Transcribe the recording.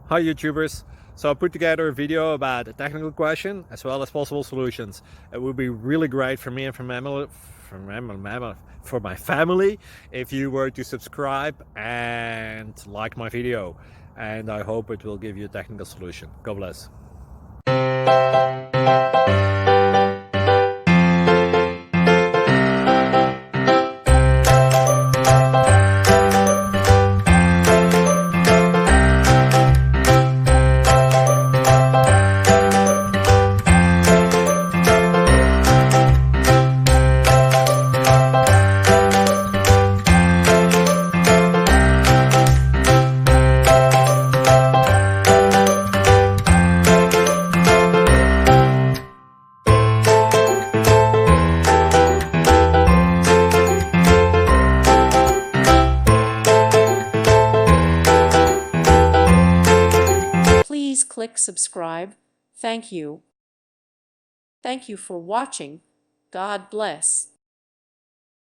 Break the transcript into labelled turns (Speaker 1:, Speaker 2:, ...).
Speaker 1: Hi YouTubers! So I put together a video about a technical question as well as possible solutions. It would be really great for me and for my family if you were to subscribe and like my video, and I hope it will give you a technical solution. God bless.
Speaker 2: Please click subscribe. Thank you. Thank you for watching. God bless.